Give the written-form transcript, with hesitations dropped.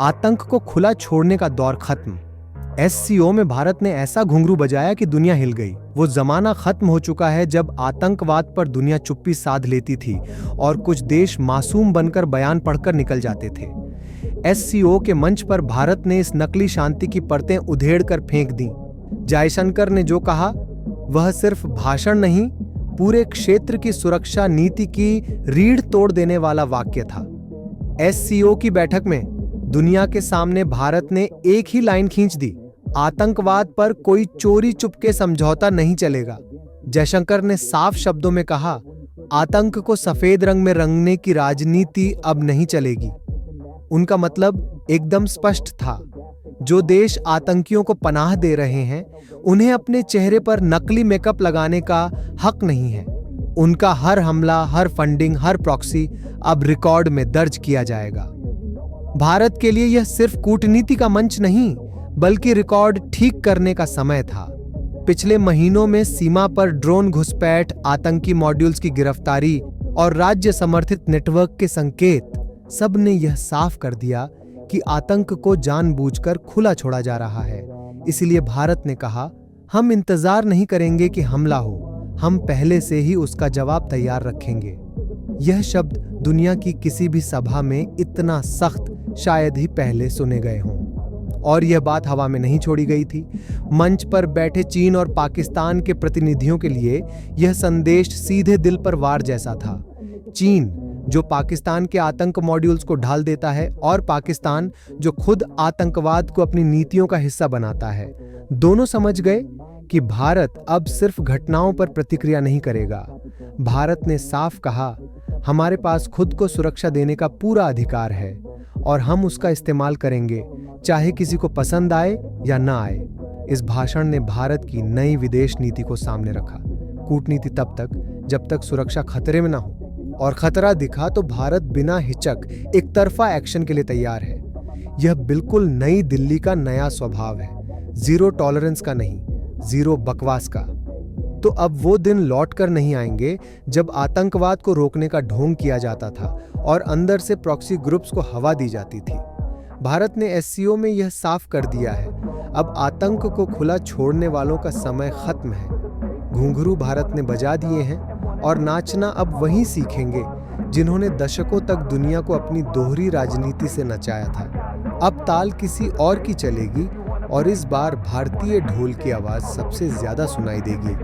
आतंक को खुला छोड़ने का दौर खत्म। एससीओ में भारत ने ऐसा घुंघरू बजाया कि दुनिया हिल गई। वो जमाना खत्म हो चुका है जब आतंकवाद पर दुनिया चुप्पी साध लेती थी और कुछ देश मासूम बनकर बयान पढ़कर निकल जाते थे। एससीओ के मंच पर भारत ने इस नकली शांति की परतें उधेड़ कर फेंक दी। जयशंकर ने जो कहा वह सिर्फ भाषण नहीं, पूरे क्षेत्र की सुरक्षा नीति की रीढ़ तोड़ देने वाला वाक्य था। एससीओ की बैठक में दुनिया के सामने भारत ने एक ही लाइन खींच दी, आतंकवाद पर कोई चोरी चुपके समझौता नहीं चलेगा। जयशंकर ने साफ शब्दों में कहा, आतंक को सफेद रंग में रंगने की राजनीति अब नहीं चलेगी। उनका मतलब एकदम स्पष्ट था, जो देश आतंकियों को पनाह दे रहे हैं उन्हें अपने चेहरे पर नकली मेकअप लगाने का हक नहीं है। उनका हर हमला, हर फंडिंग, हर प्रॉक्सी अब रिकॉर्ड में दर्ज किया जाएगा। भारत के लिए यह सिर्फ कूटनीति का मंच नहीं, बल्कि रिकॉर्ड ठीक करने का समय था। पिछले महीनों में सीमा पर ड्रोन घुसपैठ, आतंकी मॉड्यूल्स की गिरफ्तारी और राज्य समर्थित नेटवर्क के संकेत सब ने यह साफ कर दिया कि आतंक को जानबूझकर खुला छोड़ा जा रहा है। इसलिए भारत ने कहा, हम इंतजार नहीं करेंगे कि हमला हो, हम पहले से ही उसका जवाब तैयार रखेंगे। यह शब्द दुनिया की किसी भी सभा में इतना सख्त शायद ही पहले सुने गए हों। और यह बात हवा में नहीं छोड़ी गई थी। मंच पर बैठे चीन और पाकिस्तान के प्रतिनिधियों के लिए यह संदेश सीधे दिल पर वार जैसा था। चीन जो पाकिस्तान के आतंक मॉड्यूल्स को ढाल देता है और पाकिस्तान जो खुद आतंकवाद को अपनी नीतियों का हिस्सा बनाता है, दोनों समझ गए कि भारत अब सिर्फ घटनाओं पर प्रतिक्रिया नहीं करेगा। भारत ने साफ कहा, हमारे पास खुद को सुरक्षा देने का पूरा अधिकार है और हम उसका इस्तेमाल करेंगे, चाहे किसी को पसंद आए या ना आए। इस भाषण ने भारत की नई विदेश नीति को सामने रखा। कूटनीति तब तक जब तक सुरक्षा खतरे में ना हो, और खतरा दिखा तो भारत बिना हिचक एक तरफा एक्शन के लिए तैयार है। यह बिल्कुल नई दिल्ली का नया स्वभाव है, जीरो टॉलरेंस का नहीं, जीरो बकवास का। तो अब वो दिन लौट कर नहीं आएंगे जब आतंकवाद को रोकने का ढोंग किया जाता था और अंदर से प्रॉक्सी ग्रुप्स को हवा दी जाती थी। भारत ने एससीओ में यह साफ कर दिया है, अब आतंक को खुला छोड़ने वालों का समय खत्म है। घुंघरू भारत ने बजा दिए हैं और नाचना अब वही सीखेंगे जिन्होंने दशकों तक दुनिया को अपनी दोहरी राजनीति से नचाया था। अब ताल किसी और की चलेगी और इस बार भारतीय ढोल की आवाज सबसे ज्यादा सुनाई देगी।